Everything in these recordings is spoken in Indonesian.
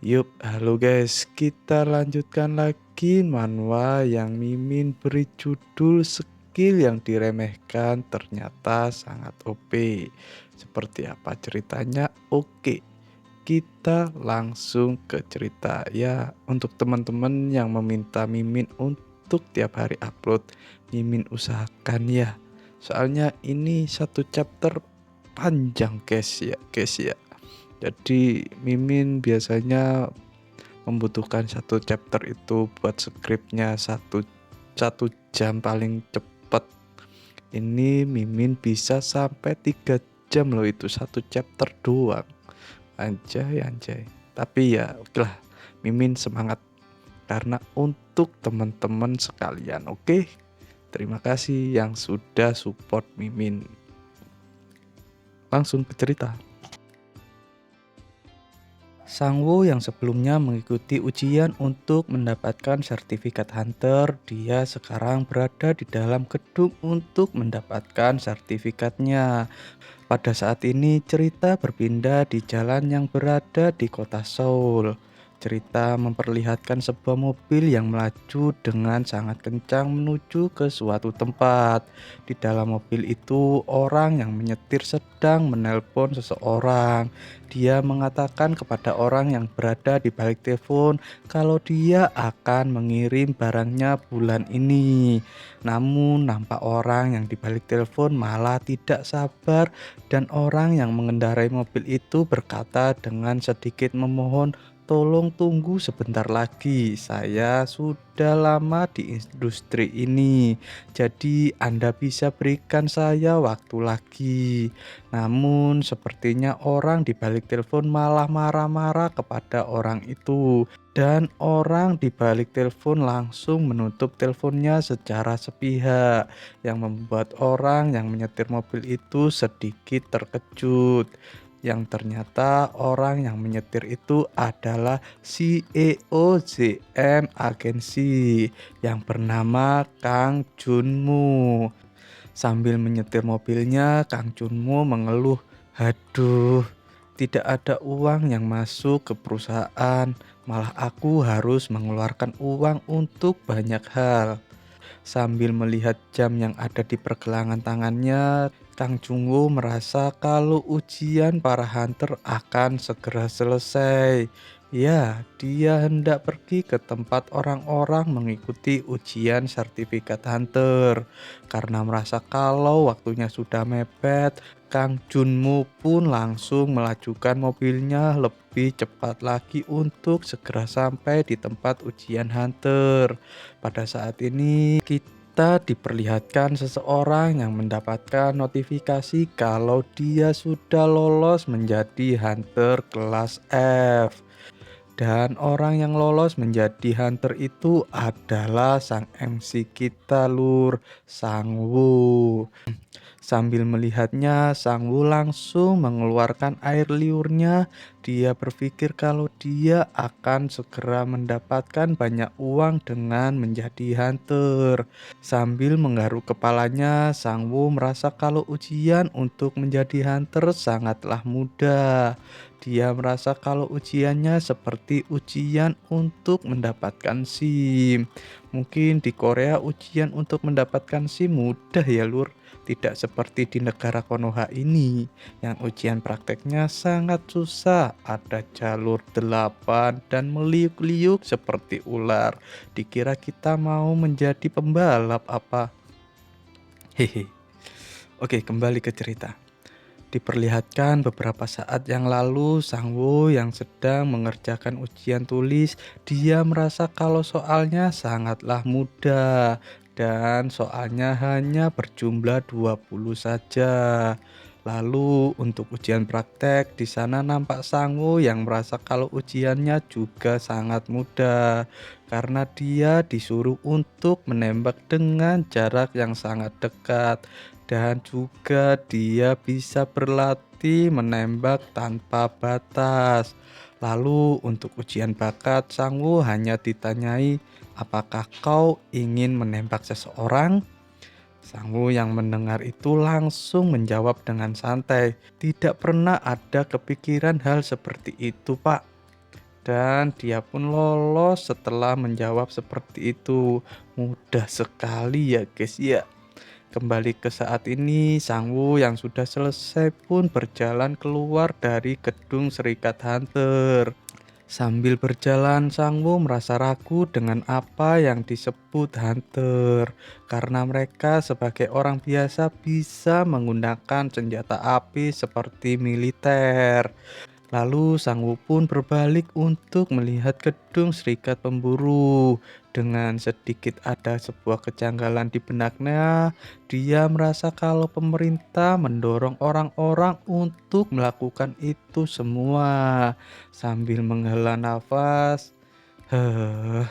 Yup, halo guys, kita lanjutkan lagi manhwa yang Mimin beri judul skill yang diremehkan ternyata sangat OP. Seperti apa ceritanya? Oke, kita langsung ke cerita ya. Untuk teman-teman yang meminta Mimin untuk tiap hari upload, Mimin usahakan ya. Soalnya ini satu chapter panjang guys ya. Jadi Mimin biasanya membutuhkan satu chapter itu buat skripnya satu jam paling cepet. Ini Mimin bisa sampai 3 jam loh, itu satu chapter doang. Anjay anjay. Tapi ya oke lah, Mimin semangat karena untuk teman-teman sekalian. Oke, terima kasih yang sudah support Mimin. Langsung ke cerita. Sangwoo yang sebelumnya mengikuti ujian untuk mendapatkan sertifikat hunter, dia sekarang berada di dalam gedung untuk mendapatkan sertifikatnya. Pada saat ini cerita berpindah di jalan yang berada di kota Seoul. Cerita memperlihatkan sebuah mobil yang melaju dengan sangat kencang menuju ke suatu tempat. Di dalam mobil itu, orang yang menyetir sedang menelpon seseorang. Dia mengatakan kepada orang yang berada di balik telepon kalau dia akan mengirim barangnya bulan ini. Namun nampak orang yang di balik telepon malah tidak sabar, dan orang yang mengendarai mobil itu berkata dengan sedikit memohon, "Tolong tunggu sebentar lagi, saya sudah lama di industri ini, jadi Anda bisa berikan saya waktu lagi." Namun sepertinya orang di balik telepon malah marah-marah kepada orang itu, dan orang di balik telepon langsung menutup teleponnya secara sepihak, yang membuat orang yang menyetir mobil itu sedikit terkejut. Yang ternyata orang yang menyetir itu adalah CEO ZM Agency yang bernama Kang Junmu. Sambil menyetir mobilnya, Kang Junmu mengeluh, "Haduh, tidak ada uang yang masuk ke perusahaan, malah aku harus mengeluarkan uang untuk banyak hal." Sambil melihat jam yang ada di pergelangan tangannya, Kang Jungwoo merasa kalau ujian para hunter akan segera selesai. Ya, dia hendak pergi ke tempat orang-orang mengikuti ujian sertifikat hunter. Karena merasa kalau waktunya sudah mepet, Kang Junmu pun langsung melajukan mobilnya lebih cepat lagi untuk segera sampai di tempat ujian hunter. Pada saat ini kita diperlihatkan seseorang yang mendapatkan notifikasi kalau dia sudah lolos menjadi hunter kelas F. Dan orang yang lolos menjadi hunter itu adalah sang MC kita lur, Sangwoo. Sambil melihatnya, Sangwoo langsung mengeluarkan air liurnya. Dia berpikir kalau dia akan segera mendapatkan banyak uang dengan menjadi hunter. Sambil menggaruk kepalanya, Sangwoo merasa kalau ujian untuk menjadi hunter sangatlah mudah. Dia merasa kalau ujiannya seperti ujian untuk mendapatkan SIM. Mungkin di Korea ujian untuk mendapatkan SIM mudah ya lur. Tidak seperti di negara Konoha ini, yang ujian prakteknya sangat susah. Ada jalur 8 dan meliuk-liuk seperti ular. Dikira kita mau menjadi pembalap apa? Hehe. Oke, kembali ke cerita. Diperlihatkan beberapa saat yang lalu, Sangwoo yang sedang mengerjakan ujian tulis, dia merasa kalau soalnya sangatlah mudah dan soalnya hanya berjumlah 20 saja. Lalu untuk ujian praktek di sana nampak Sangwoo yang merasa kalau ujiannya juga sangat mudah karena dia disuruh untuk menembak dengan jarak yang sangat dekat. Dan juga dia bisa berlatih menembak tanpa batas. Lalu untuk ujian bakat, Sangwoo hanya ditanyai, "Apakah kau ingin menembak seseorang?" Sangwoo yang mendengar itu langsung menjawab dengan santai, "Tidak pernah ada kepikiran hal seperti itu, Pak." dan dia pun lolos setelah menjawab seperti itu. Mudah sekali ya guys ya. Kembali ke saat ini, Sang Woo yang sudah selesai pun berjalan keluar dari gedung Serikat Hunter. Sambil berjalan, Sang Woo merasa ragu dengan apa yang disebut hunter, karena mereka sebagai orang biasa bisa menggunakan senjata api seperti militer. Lalu Sang Woo pun berbalik untuk melihat gedung Serikat Pemburu. Dengan sedikit ada sebuah kejanggalan di benaknya, dia merasa kalau pemerintah mendorong orang-orang untuk melakukan itu semua. Sambil menghela nafas, "Heh."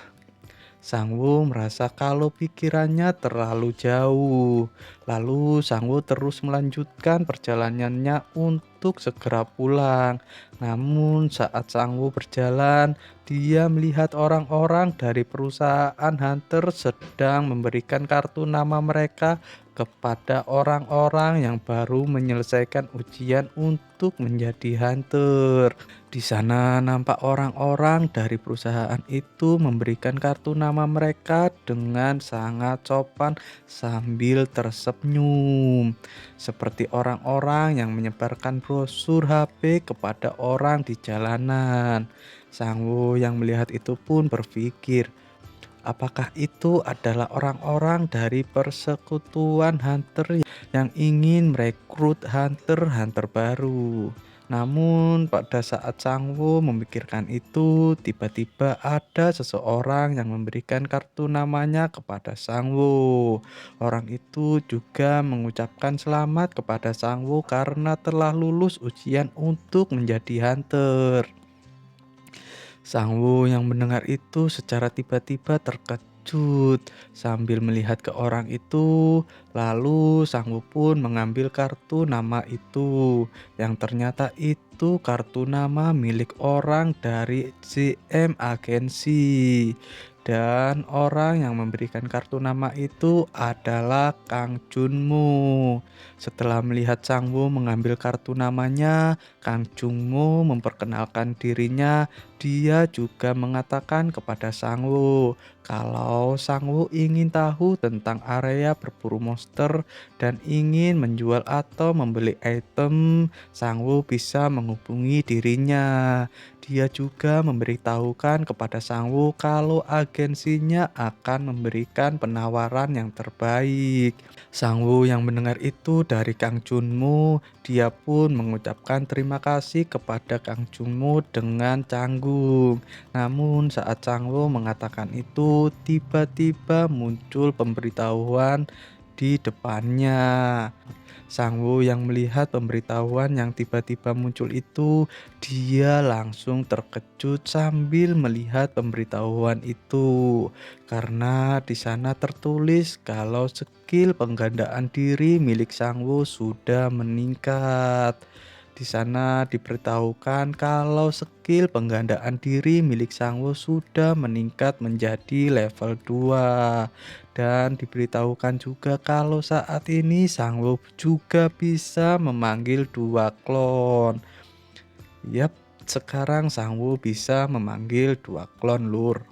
Sang Woo merasa kalau pikirannya terlalu jauh. Lalu Sang Woo terus melanjutkan perjalanannya untuk segera pulang. Namun saat Sang Woo berjalan, dia melihat orang-orang dari perusahaan Hunter sedang memberikan kartu nama mereka kepada orang-orang yang baru menyelesaikan ujian untuk menjadi Hunter. Di sana nampak orang-orang dari perusahaan itu memberikan kartu nama mereka dengan sangat sopan sambil tersenyum. Seperti orang-orang yang menyebarkan brosur HP kepada orang di jalanan. Sang Woo yang melihat itu pun berpikir, apakah itu adalah orang-orang dari persekutuan hunter yang ingin merekrut hunter-hunter baru? Namun pada saat Sang Woo memikirkan itu, tiba-tiba ada seseorang yang memberikan kartu namanya kepada Sang Woo. Orang itu juga mengucapkan selamat kepada Sang Woo karena telah lulus ujian untuk menjadi hunter. Sang Woo yang mendengar itu secara tiba-tiba terkejut sambil melihat ke orang itu. Lalu Sang Woo pun mengambil kartu nama itu, yang ternyata itu kartu nama milik orang dari CM agensi. Dan orang yang memberikan kartu nama itu adalah Kang Junmo. Setelah melihat Sang Woo mengambil kartu namanya, Kang Junmo memperkenalkan dirinya. Dia juga mengatakan kepada Sang Woo kalau Sang Woo ingin tahu tentang area berburu monster dan ingin menjual atau membeli item, Sang Woo bisa menghubungi dirinya. Dia juga memberitahukan kepada Sang Woo kalau agensinya akan memberikan penawaran yang terbaik. Sang Woo yang mendengar itu dari Kang Junmo, dia pun mengucapkan terima kasih kepada Kang Junmo dengan canggung. Namun saat Sang Woo mengatakan itu, tiba-tiba muncul pemberitahuan di depannya. Sang Woo yang melihat pemberitahuan yang tiba-tiba muncul itu, dia langsung terkejut sambil melihat pemberitahuan itu. Karena di sana tertulis kalau skill penggandaan diri milik Sang Woo sudah meningkat. Di sana diberitahukan kalau skill penggandaan diri milik Sang Woo sudah meningkat menjadi level 2. Dan diberitahukan juga kalau saat ini Sang Woo juga bisa memanggil 2 klon. Yap, sekarang Sang Woo bisa memanggil 2 klon lur.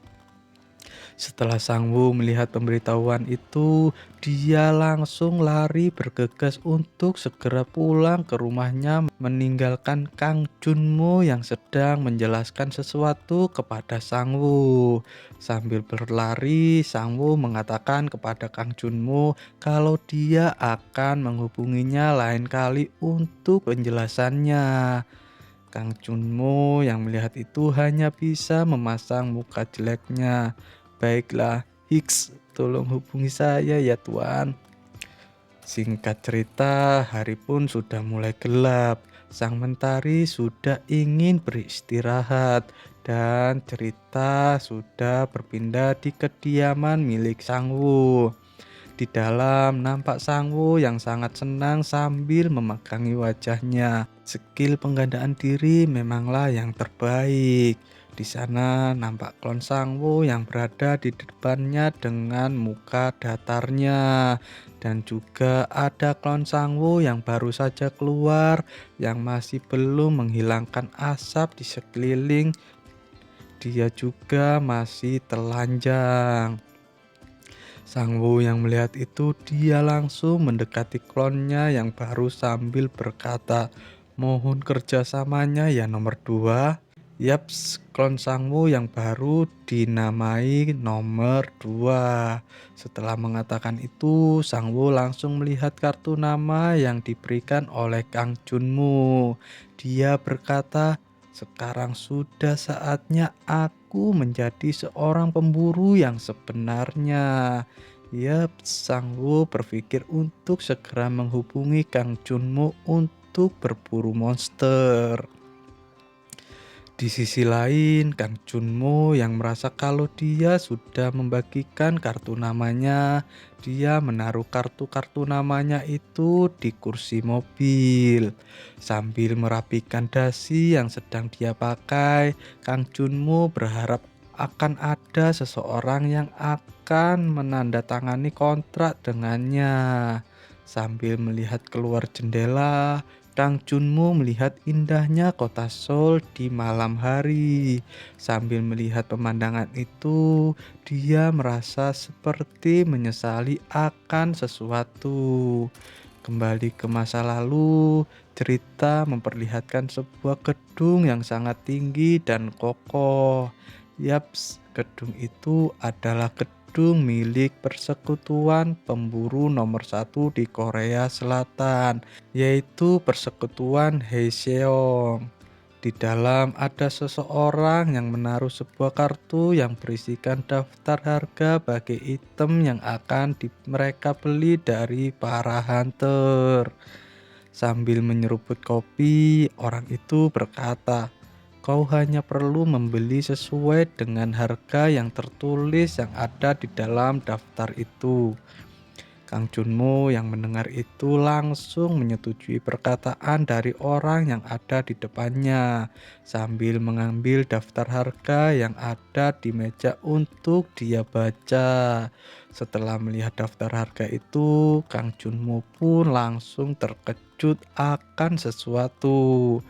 Setelah Sang Woo melihat pemberitahuan itu, dia langsung lari bergegas untuk segera pulang ke rumahnya meninggalkan Kang Junmo yang sedang menjelaskan sesuatu kepada Sang Woo. Sambil berlari, Sang Woo mengatakan kepada Kang Junmo kalau dia akan menghubunginya lain kali untuk penjelasannya. Kang Junmo yang melihat itu hanya bisa memasang muka jeleknya. Baiklah, Hicks, tolong hubungi saya ya Tuan. Singkat cerita, hari pun sudah mulai gelap. Sang mentari sudah ingin beristirahat dan cerita sudah berpindah di kediaman milik Sang Woo. Di dalam nampak Sang Woo yang sangat senang sambil memegangi wajahnya. Skill penggandaan diri memanglah yang terbaik. Di sana nampak klon Sang Woo yang berada di depannya dengan muka datarnya. Dan juga ada klon Sang Woo yang baru saja keluar yang masih belum menghilangkan asap di sekeliling dia juga masih telanjang. Sang Wu yang melihat itu, dia langsung mendekati klonnya yang baru sambil berkata, "Mohon kerjasamanya ya nomor 2." Yaps, klon Sang Wu yang baru dinamai nomor 2. Setelah mengatakan itu, Sang Wu langsung melihat kartu nama yang diberikan oleh Kang Junmu. Dia berkata, "Sekarang sudah saatnya aku menjadi seorang pemburu yang sebenarnya." Yap, Sang Wu berpikir untuk segera menghubungi Kang Junmu untuk berburu monster. Di sisi lain, Kang Junmo yang merasa kalau dia sudah membagikan kartu namanya, dia menaruh kartu-kartu namanya itu di kursi mobil. Sambil merapikan dasi yang sedang dia pakai, Kang Junmo berharap akan ada seseorang yang akan menandatangani kontrak dengannya. Sambil melihat keluar jendela, Kang Junmo melihat indahnya kota Seoul di malam hari. Sambil melihat pemandangan itu, dia merasa seperti menyesali akan sesuatu. Kembali ke masa lalu, cerita memperlihatkan sebuah gedung yang sangat tinggi dan kokoh. Yaps, gedung itu adalah gedung milik Persekutuan Pemburu nomor 1 di Korea Selatan, yaitu Persekutuan Haeseong. Di dalam ada seseorang yang menaruh sebuah kartu yang berisikan daftar harga bagi item yang akan mereka beli dari para hunter. Sambil menyeruput kopi, orang itu berkata, "Kau hanya perlu membeli sesuai dengan harga yang tertulis yang ada di dalam daftar itu." Kang Junmo yang mendengar itu langsung menyetujui perkataan dari orang yang ada di depannya, sambil mengambil daftar harga yang ada di meja untuk dia baca. Setelah melihat daftar harga itu, Kang Junmo pun langsung terkejut akan sesuatu.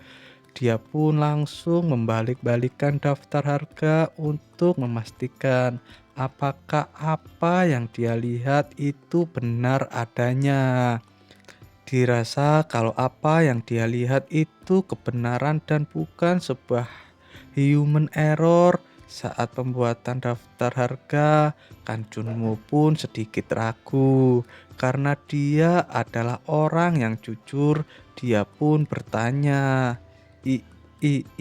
Dia pun langsung membalik-balikkan daftar harga untuk memastikan apakah apa yang dia lihat itu benar adanya. Dirasa kalau apa yang dia lihat itu kebenaran dan bukan sebuah human error. Saat pembuatan daftar harga, Kang Junmo pun sedikit ragu karena dia adalah orang yang jujur. Dia pun bertanya, "I,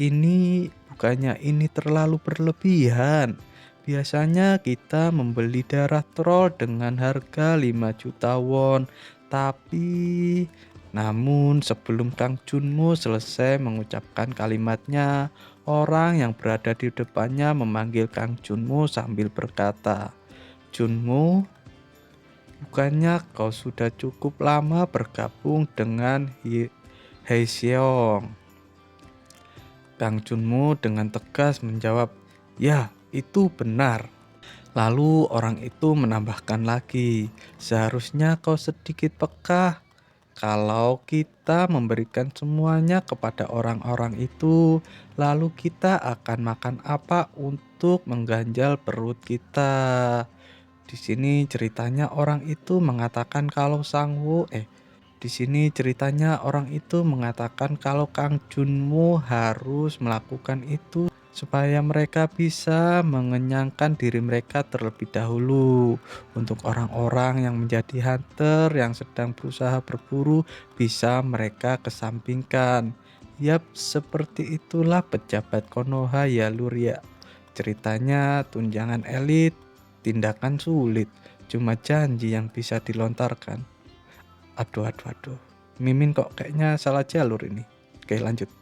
ini bukannya ini terlalu berlebihan? Biasanya kita membeli darah troll dengan harga 5 juta won, tapi..." Namun sebelum Kang Junmo selesai mengucapkan kalimatnya, orang yang berada di depannya memanggil Kang Junmo sambil berkata, "Junmo, bukannya kau sudah cukup lama bergabung dengan Haeseong?" Kang Junmo dengan tegas menjawab, "Ya, itu benar." Lalu orang itu menambahkan lagi, "Seharusnya kau sedikit peka. Kalau kita memberikan semuanya kepada orang-orang itu, lalu kita akan makan apa untuk mengganjal perut kita?" Di sini ceritanya orang itu mengatakan kalau di sini ceritanya orang itu mengatakan kalau Kang Junmo harus melakukan itu supaya mereka bisa mengenyangkan diri mereka terlebih dahulu. Untuk orang-orang yang menjadi hunter yang sedang berusaha berburu, bisa mereka kesampingkan. Yap, seperti itulah pejabat Konoha ya lur ya. Ceritanya tunjangan elit, tindakan sulit, cuma janji yang bisa dilontarkan. Aduh, aduh, aduh. Mimin kok kayaknya salah jalur ini. Oke, lanjut.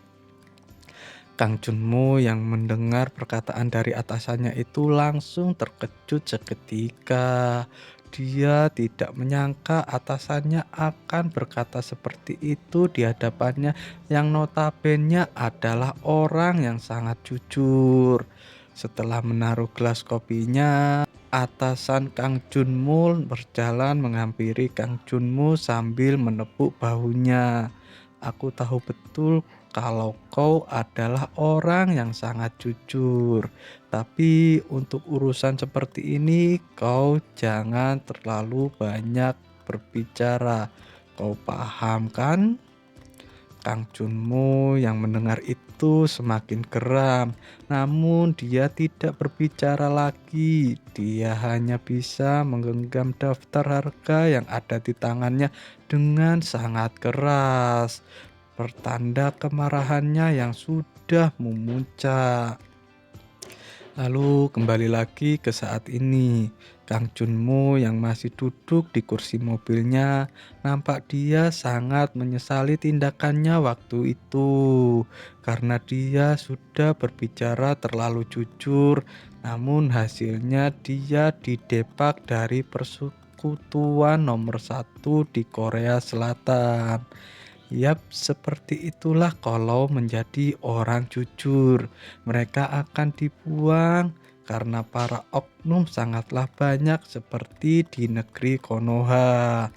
Kang Junmo yang mendengar perkataan dari atasannya itu langsung terkejut seketika. Dia tidak menyangka atasannya akan berkata seperti itu di hadapannya yang notabene adalah orang yang sangat jujur. Setelah menaruh gelas kopinya, atasan Kang Junmo berjalan menghampiri Kang Junmo sambil menepuk bahunya. "Aku tahu betul kalau kau adalah orang yang sangat jujur. Tapi untuk urusan seperti ini, kau jangan terlalu banyak berbicara. Kau paham kan? Kang Junmo yang mendengar itu semakin geram, namun dia tidak berbicara lagi. Dia hanya bisa menggenggam daftar harga yang ada di tangannya dengan sangat keras, pertanda kemarahannya yang sudah memuncak. Lalu kembali lagi ke saat ini, Kang Junmo yang masih duduk di kursi mobilnya, nampak dia sangat menyesali tindakannya waktu itu. Karena dia sudah berbicara terlalu jujur, namun hasilnya dia didepak dari persekutuan nomor satu di Korea Selatan. Yap, seperti itulah kalau menjadi orang jujur. Mereka akan dibuang karena para oknum sangatlah banyak seperti di negeri Konoha.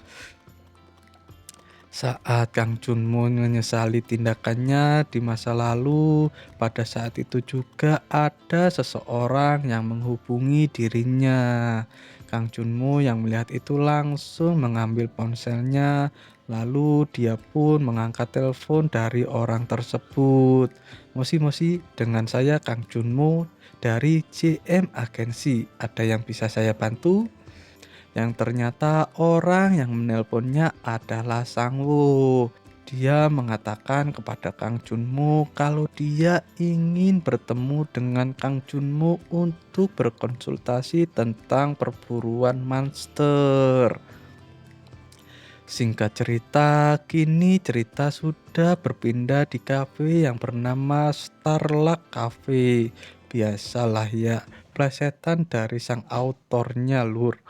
Saat Kang Junmo menyesali tindakannya di masa lalu, pada saat itu juga ada seseorang yang menghubungi dirinya. Kang Junmo yang melihat itu langsung mengambil ponselnya, lalu dia pun mengangkat telepon dari orang tersebut. Mosi mosi, dengan saya Kang Junmo dari JM Agensi. Ada yang bisa saya bantu? Yang ternyata orang yang menelponnya adalah Sangwoo. Dia mengatakan kepada Kang Junmo kalau dia ingin bertemu dengan Kang Junmo untuk berkonsultasi tentang perburuan monster. Singkat cerita, kini cerita sudah berpindah di kafe yang bernama Starluck Cafe. Biasalah ya, plesetan dari sang autornya lur.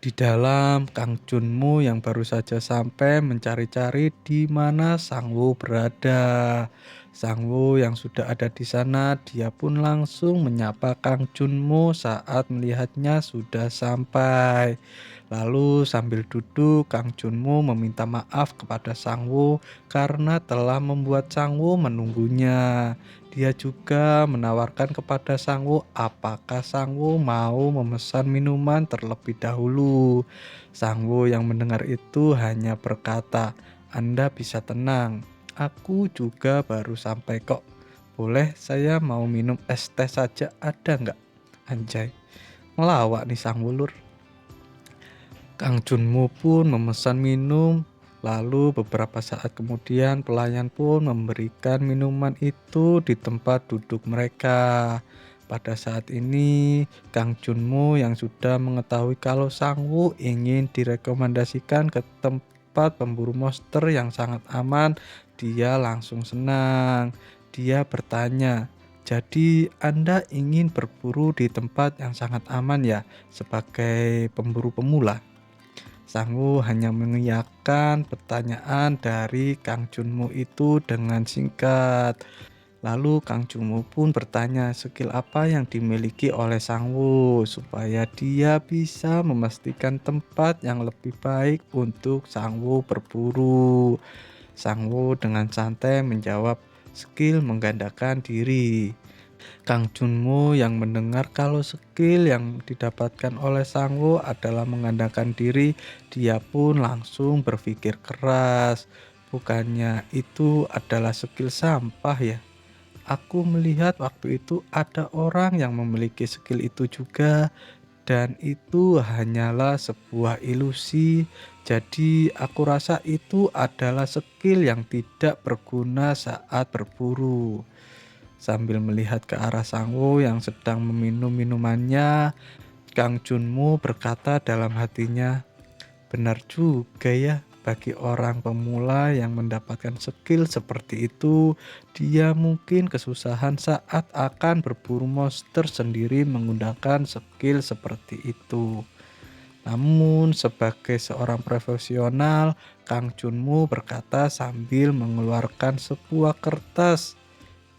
Di dalam, Kang Junmo yang baru saja sampai mencari-cari di mana Sangwoo berada. Sangwoo yang sudah ada di sana, dia pun langsung menyapa Kang Junmo saat melihatnya sudah sampai. Lalu sambil duduk, Kang Junmo meminta maaf kepada Sangwoo karena telah membuat Sangwoo menunggunya. Dia juga menawarkan kepada Sangwoo apakah Sangwoo mau memesan minuman terlebih dahulu. Sangwoo yang mendengar itu hanya berkata, "Anda bisa tenang, aku juga baru sampai kok. Boleh saya mau minum es teh saja ada nggak?" Anjay, ngelawak nih Sangwoo lur. Kang Junmo pun memesan minum. Lalu beberapa saat kemudian pelayan pun memberikan minuman itu di tempat duduk mereka. Pada saat ini, Kang Junmo yang sudah mengetahui kalau Sangwoo ingin direkomendasikan ke tempat pemburu monster yang sangat aman, dia langsung senang. Dia bertanya, "Jadi Anda ingin berburu di tempat yang sangat aman ya, sebagai pemburu pemula?" Sangwoo hanya mengiyakan pertanyaan dari Kang Junmo itu dengan singkat. Lalu Kang Junmo pun bertanya skill apa yang dimiliki oleh Sangwoo supaya dia bisa memastikan tempat yang lebih baik untuk Sangwoo berburu. Sangwoo dengan santai menjawab skill menggandakan diri. Kang Junmo yang mendengar kalau skill yang didapatkan oleh Sangwoo adalah mengandalkan diri, dia pun langsung berpikir keras. Bukannya itu adalah skill sampah ya? Aku melihat waktu itu ada orang yang memiliki skill itu juga dan itu hanyalah sebuah ilusi. Jadi aku rasa itu adalah skill yang tidak berguna saat berburu. Sambil melihat ke arah Sangwoo yang sedang meminum minumannya, Kang Junmo berkata dalam hatinya, "Benar juga ya, bagi orang pemula yang mendapatkan skill seperti itu, dia mungkin kesusahan saat akan berburu monster sendiri menggunakan skill seperti itu." Namun sebagai seorang profesional, Kang Junmo berkata sambil mengeluarkan sebuah kertas.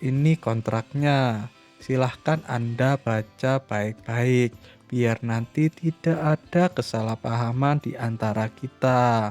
"Ini kontraknya. Silahkan Anda baca baik-baik, biar nanti tidak ada kesalahpahaman di antara kita."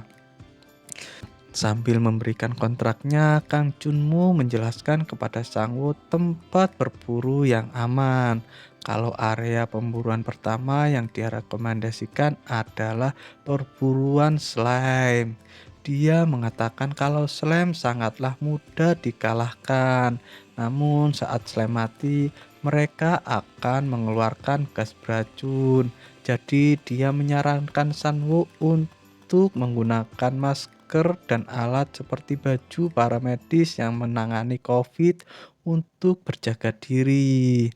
Sambil memberikan kontraknya, Kang Junmu menjelaskan kepada Sangwoo tempat berburu yang aman. Kalau area pemburuan pertama yang dia rekomendasikan adalah perburuan slime. Dia mengatakan kalau slime sangatlah mudah dikalahkan. Namun saat slime mati, mereka akan mengeluarkan gas beracun. Jadi dia menyarankan Sangwoo untuk menggunakan masker dan alat seperti baju para medis yang menangani COVID untuk berjaga diri.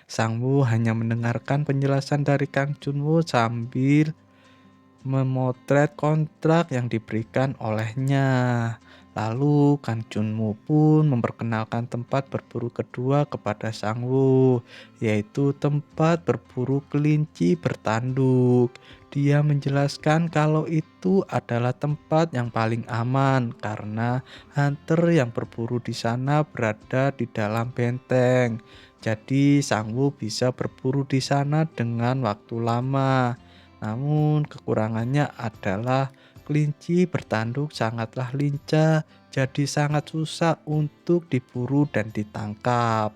Sangwoo hanya mendengarkan penjelasan dari Kang Junwoo sambil memotret kontrak yang diberikan olehnya. Lalu Kang Junwoo pun memperkenalkan tempat berburu kedua kepada Sangwoo, yaitu tempat berburu kelinci bertanduk. Dia menjelaskan kalau itu adalah tempat yang paling aman karena hunter yang berburu di sana berada di dalam benteng. Jadi Sangwoo bisa berburu di sana dengan waktu lama. Namun kekurangannya adalah kelinci bertanduk sangatlah lincah, jadi sangat susah untuk diburu dan ditangkap.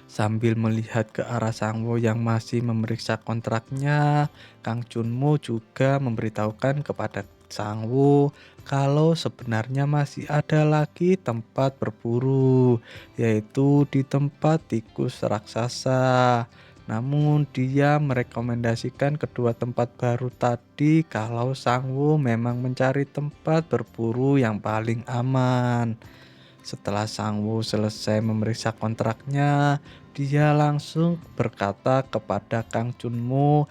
Sambil melihat ke arah Sangwoo yang masih memeriksa kontraknya, Kang Junmo juga memberitahukan kepada Sangwoo kalau sebenarnya masih ada lagi tempat berburu, yaitu di tempat tikus raksasa. Namun dia merekomendasikan kedua tempat baru tadi kalau Sangwoo memang mencari tempat berburu yang paling aman. Setelah Sangwoo selesai memeriksa kontraknya, dia langsung berkata kepada Kang Junmo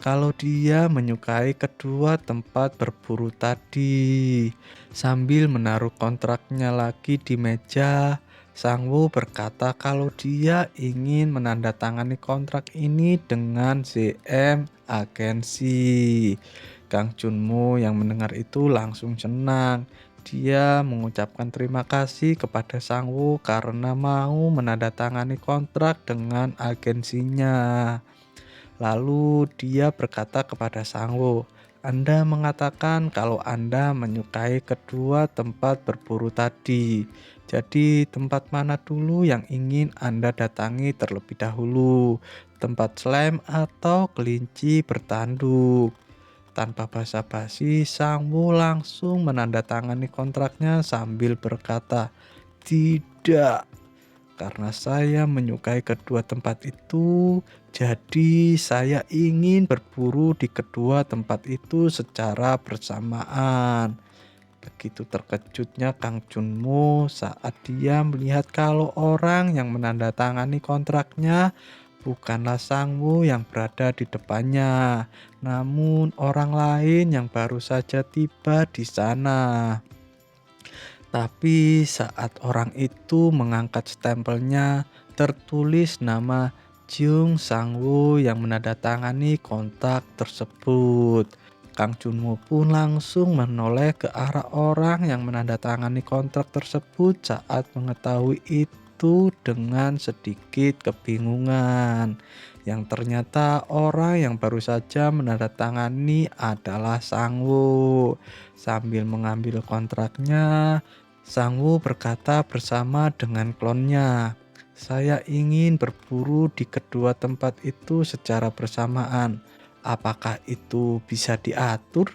kalau dia menyukai kedua tempat berburu tadi. Sambil menaruh kontraknya lagi di meja, Sangwoo berkata kalau dia ingin menandatangani kontrak ini dengan CM agensi. Kang Junmo yang mendengar itu langsung senang. Dia mengucapkan terima kasih kepada Sangwoo karena mau menandatangani kontrak dengan agensinya. Lalu dia berkata kepada Sangwoo, Anda mengatakan kalau Anda menyukai kedua tempat berburu tadi. Jadi tempat mana dulu yang ingin Anda datangi terlebih dahulu? Tempat slime atau kelinci bertanduk? Tanpa basa-basi, Sangwoo langsung menandatangani kontraknya sambil berkata, "Tidak, karena saya menyukai kedua tempat itu, jadi saya ingin berburu di kedua tempat itu secara bersamaan." Begitu terkejutnya Kang Junmo saat dia melihat kalau orang yang menandatangani kontraknya bukanlah Sangwoo yang berada di depannya, namun orang lain yang baru saja tiba di sana. Tapi saat orang itu mengangkat stempelnya, tertulis nama Jung Sangwoo yang menandatangani kontrak tersebut. Kang Junmo pun langsung menoleh ke arah orang yang menandatangani kontrak tersebut saat mengetahui itu dengan sedikit kebingungan. Yang ternyata orang yang baru saja menandatangani adalah Sangwoo. Sambil mengambil kontraknya, Sangwoo berkata bersama dengan klonnya, "Saya ingin berburu di kedua tempat itu secara bersamaan. Apakah itu bisa diatur?"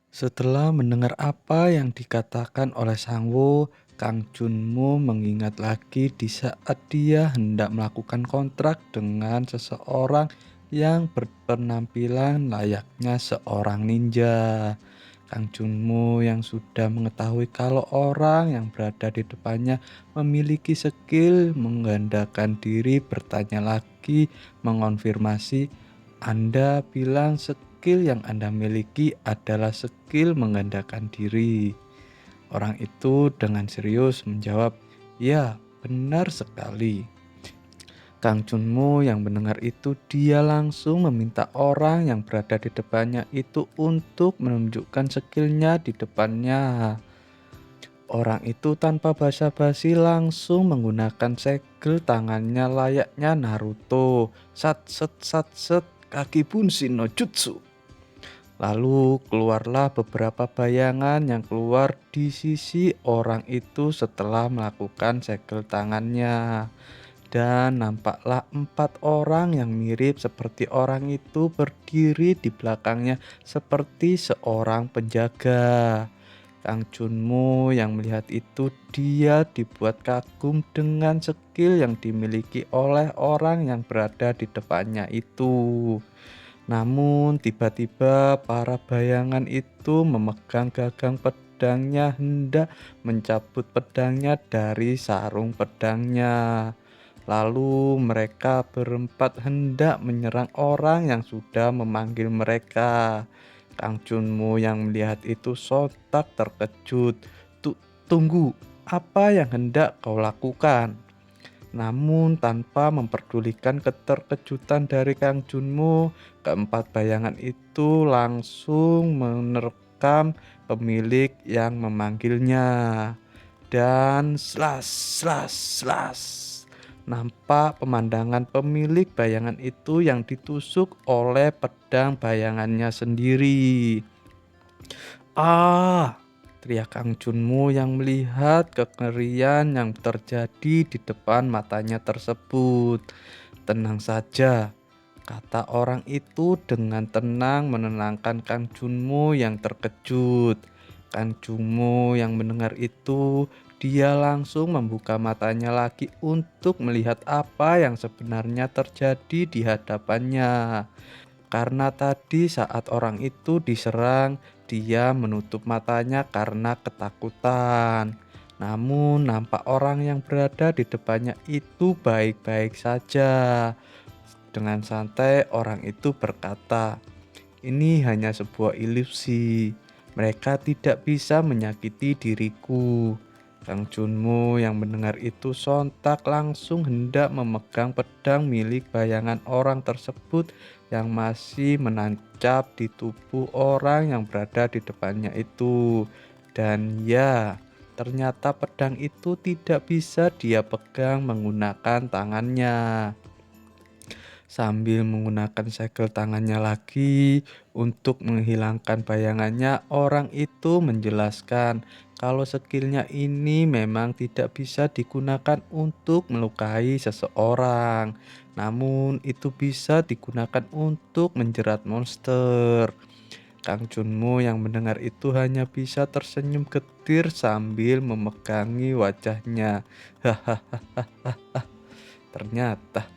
Setelah mendengar apa yang dikatakan oleh Sangwoo, Kang Junmo mengingat lagi di saat dia hendak melakukan kontrak dengan seseorang yang berpenampilan layaknya seorang ninja. Kang Junmo yang sudah mengetahui kalau orang yang berada di depannya memiliki skill menggandakan diri bertanya lagi mengonfirmasi, Anda bilang skill yang Anda miliki adalah skill menggandakan diri. Orang itu dengan serius menjawab, "Ya, benar sekali." Kang Junmo yang mendengar itu dia langsung meminta orang yang berada di depannya itu untuk menunjukkan skillnya di depannya. Orang itu tanpa basa-basi langsung menggunakan segel tangannya layaknya Naruto. Sat set kaki bunshin no jutsu. Lalu keluarlah beberapa bayangan yang keluar di sisi orang itu setelah melakukan segel tangannya. Dan nampaklah 4 orang yang mirip seperti orang itu berdiri di belakangnya seperti seorang penjaga. Kang Junmo yang melihat itu dia dibuat kagum dengan skill yang dimiliki oleh orang yang berada di depannya itu. Namun tiba-tiba para bayangan itu memegang gagang pedangnya hendak mencabut pedangnya dari sarung pedangnya. Lalu mereka berempat hendak menyerang orang yang sudah memanggil mereka. Kang Junmo yang melihat itu sontak terkejut. Tunggu, apa yang hendak kau lakukan?" Namun tanpa memperdulikan keterkejutan dari Kang Junmo, keempat bayangan itu langsung menerkam pemilik yang memanggilnya. Dan slas slas slas. Nampak pemandangan pemilik bayangan itu yang ditusuk oleh pedang bayangannya sendiri. "Ah!" teriak Kang Junmo yang melihat kengerian yang terjadi di depan matanya tersebut. "Tenang saja," kata orang itu dengan tenang menenangkan Kang Junmo yang terkejut. Kang Junmo yang mendengar itu, dia langsung membuka matanya lagi untuk melihat apa yang sebenarnya terjadi di hadapannya. Karena tadi saat orang itu diserang, dia menutup matanya karena ketakutan. Namun nampak orang yang berada di depannya itu baik-baik saja. Dengan santai orang itu berkata, "Ini hanya sebuah ilusi. Mereka tidak bisa menyakiti diriku." Kang Junmo yang mendengar itu sontak langsung hendak memegang pedang milik bayangan orang tersebut yang masih menancap di tubuh orang yang berada di depannya itu. Dan ya, ternyata pedang itu tidak bisa dia pegang menggunakan tangannya. Sambil menggunakan segel tangannya lagi untuk menghilangkan bayangannya, orang itu menjelaskan kalau skillnya ini memang tidak bisa digunakan untuk melukai seseorang. Namun itu bisa digunakan untuk menjerat monster. Kang Junmo yang mendengar itu hanya bisa tersenyum getir sambil memegangi wajahnya. Hahaha, ternyata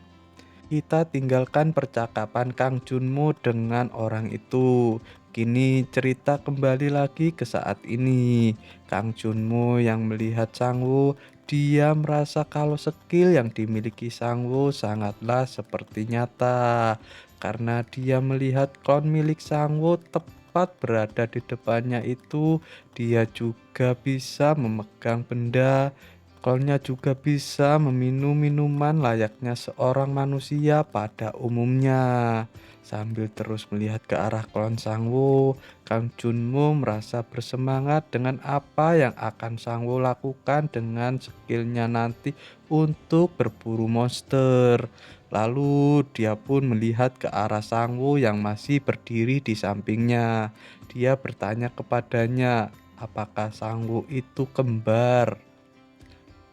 kita tinggalkan percakapan Kang Junmo dengan orang itu. Kini cerita kembali lagi ke saat ini. Kang Junmo yang melihat Sangwoo, dia merasa kalau skill yang dimiliki Sangwoo sangatlah seperti nyata. Karena dia melihat klon milik Sangwoo tepat berada di depannya itu, dia juga bisa memegang benda. Klonnya juga bisa meminum minuman layaknya seorang manusia pada umumnya. Sambil terus melihat ke arah klon Sangwoo, Kang Junmo merasa bersemangat dengan apa yang akan Sangwoo lakukan dengan skillnya nanti untuk berburu monster. Lalu dia pun melihat ke arah Sangwoo yang masih berdiri di sampingnya. Dia bertanya kepadanya, apakah Sangwoo itu kembar?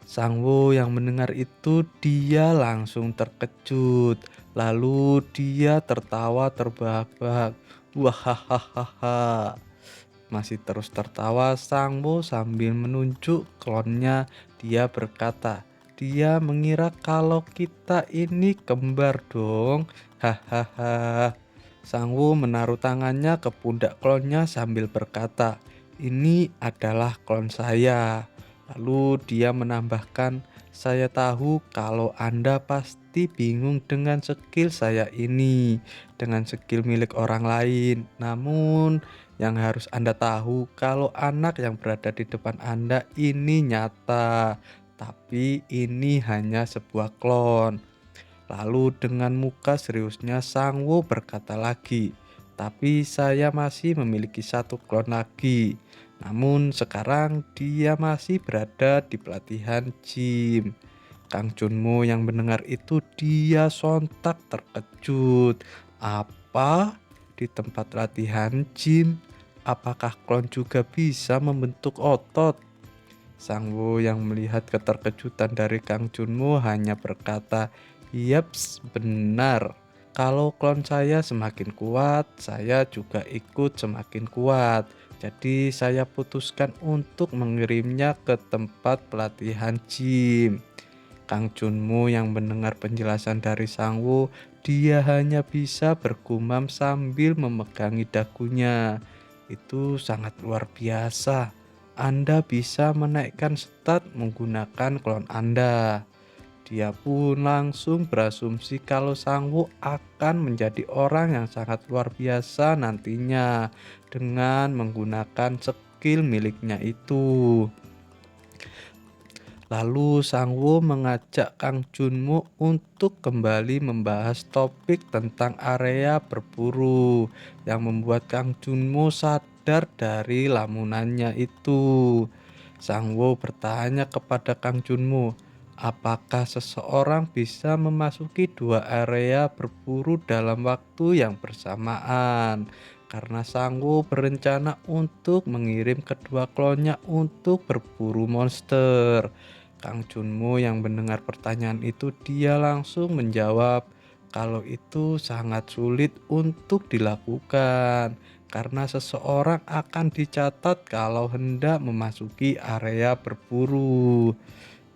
Sangwoo yang mendengar itu dia langsung terkejut. Lalu dia tertawa terbahak-bahak. Wahahaha. Masih terus tertawa Sangwoo sambil menunjuk klonnya. Dia berkata, "Dia mengira kalau kita ini kembar dong. Hahaha." Sangwoo menaruh tangannya ke pundak klonnya sambil berkata, "Ini adalah klon saya." Lalu dia menambahkan, "Saya tahu kalau Anda pasti bingung dengan skill saya ini, dengan skill milik orang lain. Namun, yang harus Anda tahu kalau anak yang berada di depan Anda ini nyata, tapi ini hanya sebuah klon." Lalu dengan muka seriusnya Sangwoo berkata lagi, "Tapi saya masih memiliki satu klon lagi. Namun sekarang dia masih berada di pelatihan gym." Kang Junmo yang mendengar itu dia sontak terkejut. "Apa? di tempat latihan gym? Apakah klon juga bisa membentuk otot? Sang Wo yang melihat keterkejutan dari Kang Junmo hanya berkata, "Yaps, benar. Kalau klon saya semakin kuat, saya juga ikut semakin kuat. Jadi saya putuskan untuk mengirimnya ke tempat pelatihan gym." Kang Junmo yang mendengar penjelasan dari Sang Wo, dia hanya bisa bergumam sambil memegangi dagunya. Itu sangat luar biasa. Anda bisa menaikkan stat menggunakan klon Anda. Dia pun langsung berasumsi kalau Sang Wo akan menjadi orang yang sangat luar biasa nantinya dengan menggunakan skill miliknya itu. Lalu Sang Wo mengajak Kang Junmo untuk kembali membahas topik tentang area berburu yang membuat Kang Junmo sadar dari lamunannya itu. Sang Wo bertanya kepada Kang Junmo, apakah seseorang bisa memasuki dua area berburu dalam waktu yang bersamaan? Karena Sang Wo berencana untuk mengirim kedua klonnya untuk berburu monster. Kang Junmo yang mendengar pertanyaan itu, dia langsung menjawab kalau itu sangat sulit untuk dilakukan karena seseorang akan dicatat kalau hendak memasuki area berburu.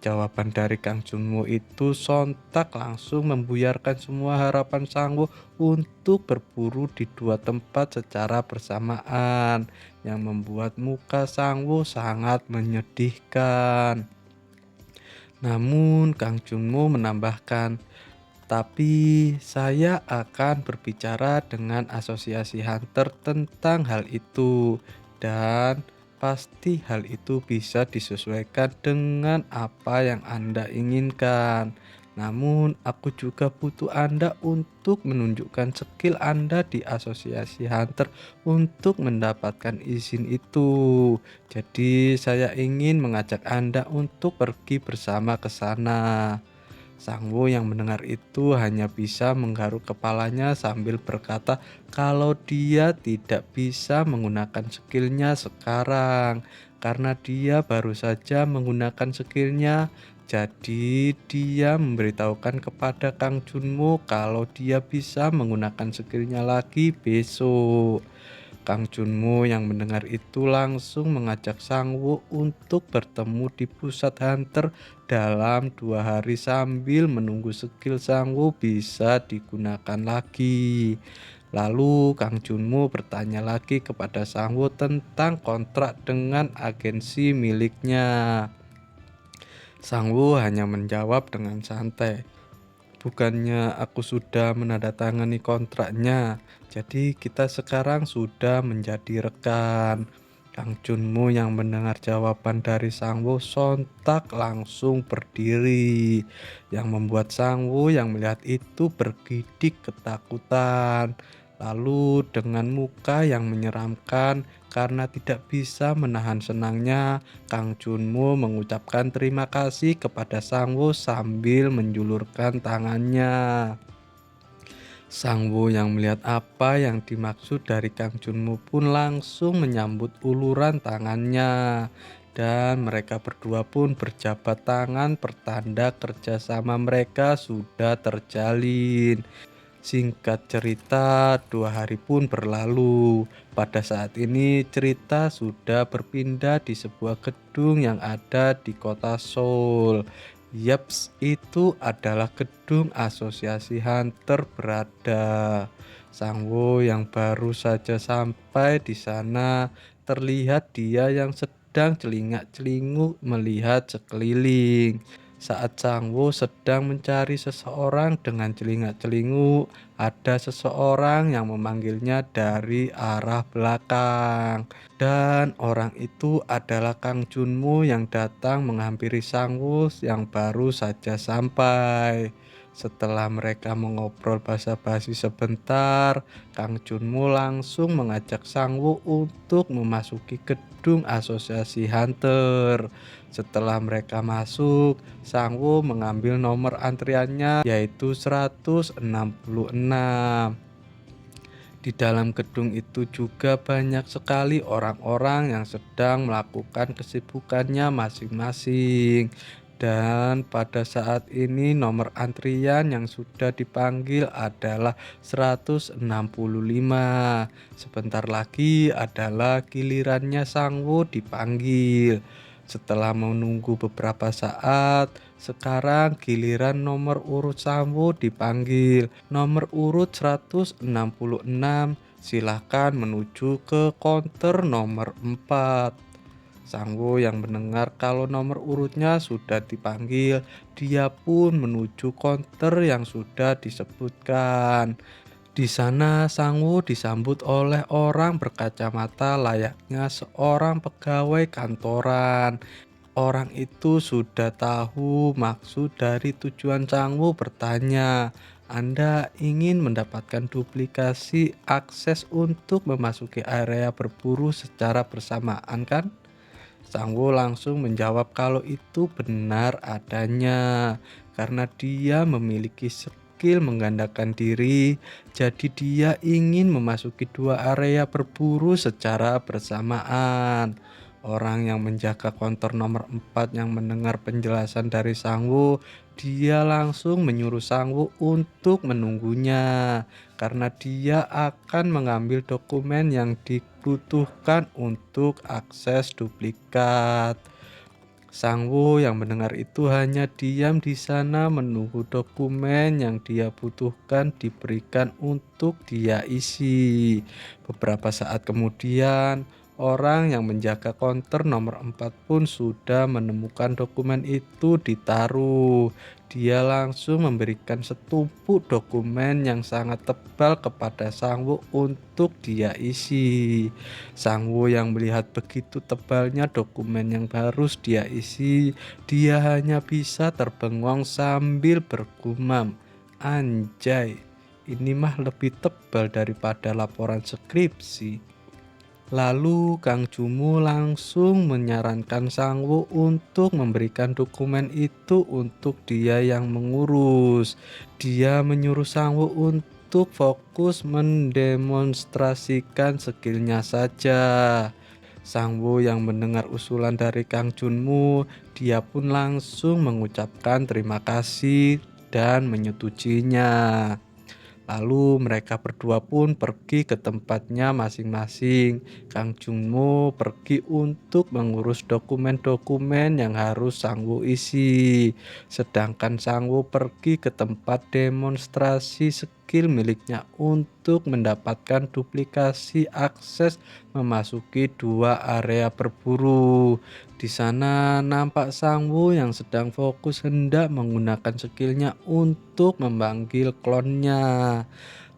Jawaban dari Kang Junmo itu sontak langsung membuyarkan semua harapan Sang Wo untuk berburu di dua tempat secara bersamaan yang membuat muka Sang Wo sangat menyedihkan. Namun Kang Junmo menambahkan, tapi saya akan berbicara dengan asosiasi hunter tentang hal itu dan pasti hal itu bisa disesuaikan dengan apa yang Anda inginkan. Namun aku juga butuh Anda untuk menunjukkan skill Anda di asosiasi hunter untuk mendapatkan izin itu. Jadi saya ingin mengajak Anda untuk pergi bersama ke sana. Sang Wo yang mendengar itu hanya bisa menggaruk kepalanya sambil berkata kalau dia tidak bisa menggunakan skillnya sekarang karena dia baru saja menggunakan skillnya. Jadi dia memberitahukan kepada Kang Junmo kalau dia bisa menggunakan skillnya lagi besok. Kang Junmo yang mendengar itu langsung mengajak Sang Wo untuk bertemu di pusat hunter dalam 2 hari sambil menunggu skill Sang Wo bisa digunakan lagi. Lalu Kang Junmo bertanya lagi kepada Sang Wo tentang kontrak dengan agensi miliknya. Sang Wo hanya menjawab dengan santai, bukannya aku sudah menandatangani kontraknya, jadi kita sekarang sudah menjadi rekan. Kang Junmo yang mendengar jawaban dari Sang Wo sontak langsung berdiri, yang membuat Sang Wo yang melihat itu bergidik ketakutan. Lalu dengan muka yang menyeramkan karena tidak bisa menahan senangnya, Kang Junmo mengucapkan terima kasih kepada Sang Wo sambil menjulurkan tangannya. Sang Wo yang melihat apa yang dimaksud dari Kang Junmo pun langsung menyambut uluran tangannya. Dan mereka berdua pun berjabat tangan pertanda kerjasama mereka sudah terjalin. Singkat cerita, 2 hari pun berlalu. Pada saat ini cerita sudah berpindah di sebuah gedung yang ada di kota Seoul. Yaps, itu adalah gedung asosiasi hunter berada. Sang Wo yang baru saja sampai di sana, terlihat dia yang sedang celingak-celinguk melihat sekeliling. Saat Sang Wo sedang mencari seseorang dengan celingak-celinguk, ada seseorang yang memanggilnya dari arah belakang. Dan orang itu adalah Kang Junmo yang datang menghampiri Sang Wo yang baru saja sampai. Setelah mereka mengobrol basa-basi sebentar, Kang Junmo langsung mengajak Sang Wo untuk memasuki gedung asosiasi hunter. Setelah mereka masuk, Sang Wo mengambil nomor antriannya yaitu 166. Di dalam gedung itu juga banyak sekali orang-orang yang sedang melakukan kesibukannya masing-masing. Dan pada saat ini nomor antrian yang sudah dipanggil adalah 165. Sebentar lagi adalah gilirannya Sangwo dipanggil. Setelah menunggu beberapa saat, sekarang giliran nomor urut Sangwo dipanggil. Nomor urut 166, silahkan menuju ke konter nomor 4. Sangwo yang mendengar kalau nomor urutnya sudah dipanggil, dia pun menuju konter yang sudah disebutkan. Di sana Sangwo disambut oleh orang berkacamata layaknya seorang pegawai kantoran. Orang itu sudah tahu maksud dari tujuan Sangwo bertanya, "Anda ingin mendapatkan duplikasi akses untuk memasuki area berburu secara bersamaan, kan?" Sangwo langsung menjawab kalau itu benar adanya, karena dia memiliki skill menggandakan diri, jadi dia ingin memasuki dua area berburu secara bersamaan. Orang yang menjaga konter nomor 4 yang mendengar penjelasan dari Sangwo, dia langsung menyuruh Sangwo untuk menunggunya karena dia akan mengambil dokumen yang dibutuhkan untuk akses duplikat. Sangwo yang mendengar itu hanya diam di sana menunggu dokumen yang dia butuhkan diberikan untuk dia isi. Beberapa saat kemudian, orang yang menjaga konter nomor 4 pun sudah menemukan dokumen itu ditaruh. Dia langsung memberikan setumpuk dokumen yang sangat tebal kepada Sangwo untuk dia isi. Sangwo yang melihat begitu tebalnya dokumen yang harus dia isi, dia hanya bisa terbengong sambil bergumam, "Anjay, ini mah lebih tebal daripada laporan skripsi." Lalu Kang Jumo langsung menyarankan Sangwo untuk memberikan dokumen itu untuk dia yang mengurus. Dia menyuruh Sangwo untuk fokus mendemonstrasikan skillnya saja. Sangwo yang mendengar usulan dari Kang Junmu, dia pun langsung mengucapkan terima kasih dan menyetujuinya. Lalu mereka berdua pun pergi ke tempatnya masing-masing. Kang Jungmo pergi untuk mengurus dokumen-dokumen yang harus Sangwo isi. Sedangkan Sangwo pergi ke tempat demonstrasi skill miliknya untuk mendapatkan duplikasi akses memasuki dua area berburu. Di sana nampak Sangwo yang sedang fokus hendak menggunakan skillnya untuk memanggil klonnya.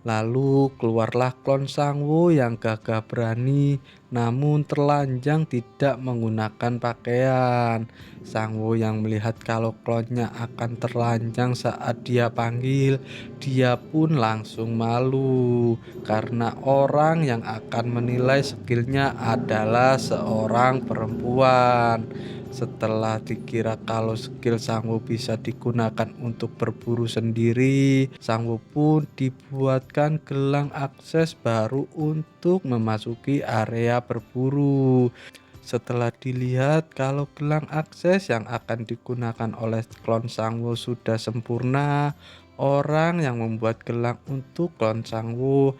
Lalu keluarlah klon Sangwo yang gagah berani namun terlanjang tidak menggunakan pakaian. Sangwo yang melihat kalau klonnya akan terlanjang saat dia panggil, dia pun langsung malu karena orang yang akan menilai skillnya adalah seorang perempuan. Setelah dikira kalau skill Sangwo bisa digunakan untuk berburu sendiri, Sangwo pun dibuatkan gelang akses baru untuk memasuki area berburu. Setelah dilihat kalau gelang akses yang akan digunakan oleh klon Sangwo sudah sempurna, orang yang membuat gelang untuk klon Sangwo,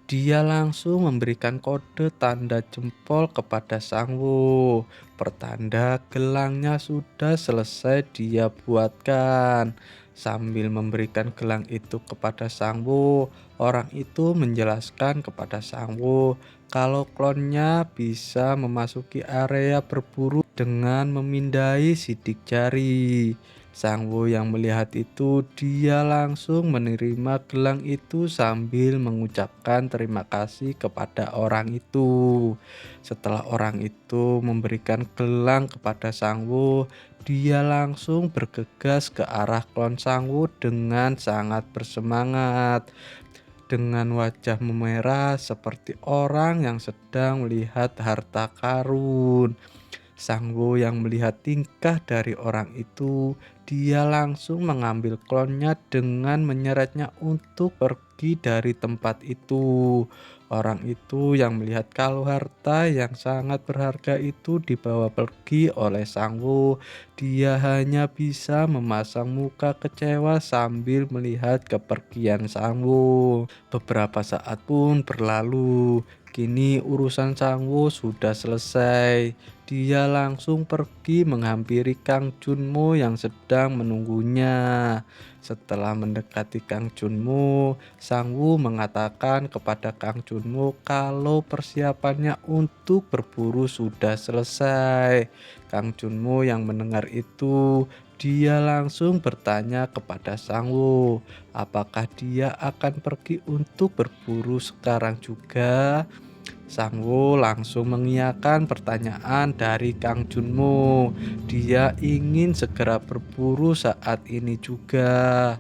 dia langsung memberikan kode tanda jempol kepada Sangwo. Pertanda gelangnya sudah selesai dia buatkan. Sambil memberikan gelang itu kepada Sangwo, orang itu menjelaskan kepada Sangwo kalau klonnya bisa memasuki area berburu dengan memindai sidik jari. Sangwo yang melihat itu, dia langsung menerima gelang itu sambil mengucapkan terima kasih kepada orang itu. Setelah orang itu memberikan gelang kepada Sangwo, dia langsung bergegas ke arah klon Sangwo dengan sangat bersemangat. Dengan wajah memerah seperti orang yang sedang melihat harta karun. Sangwo yang melihat tingkah dari orang itu, dia langsung mengambil klonnya dengan menyeretnya untuk pergi dari tempat itu. Orang itu yang melihat kalau harta yang sangat berharga itu dibawa pergi oleh Sang Wu, dia hanya bisa memasang muka kecewa sambil melihat kepergian Sang Wu. Beberapa saat pun berlalu. Kini urusan Sang Wu sudah selesai. Dia langsung pergi menghampiri Kang Junmo yang sedang menunggunya. Setelah mendekati Kang Junmo, Sang Wu mengatakan kepada Kang Junmo kalau persiapannya untuk berburu sudah selesai. Kang Junmo yang mendengar itu, dia langsung bertanya kepada Sang Wu, apakah dia akan pergi untuk berburu sekarang juga? Sang Woo langsung mengiyakan pertanyaan dari Kang Junmo. Dia ingin segera berburu saat ini juga.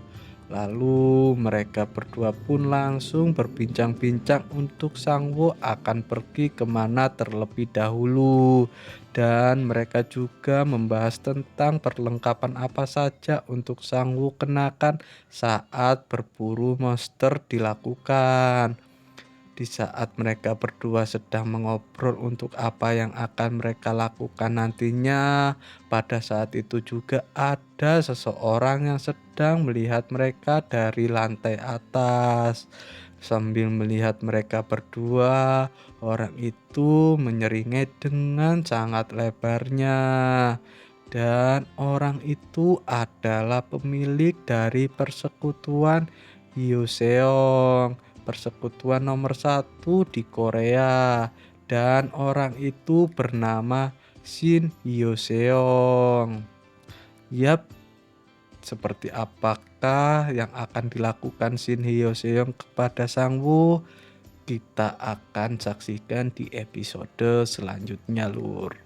Lalu mereka berdua pun langsung berbincang-bincang untuk Sang Woo akan pergi kemana terlebih dahulu. Dan mereka juga membahas tentang perlengkapan apa saja untuk Sang Woo kenakan saat berburu monster dilakukan. Di saat mereka berdua sedang mengobrol untuk apa yang akan mereka lakukan nantinya, pada saat itu juga ada seseorang yang sedang melihat mereka dari lantai atas. Sambil melihat mereka berdua, orang itu menyeringai dengan sangat lebarnya. Dan orang itu adalah pemilik dari persekutuan Hyoseong, persekutuan nomor satu di Korea, dan orang itu bernama Shin Hyo-seong. Yap, seperti apakah yang akan dilakukan Shin Hyo-seong kepada Sang Woo? Kita akan saksikan di episode selanjutnya, Lur.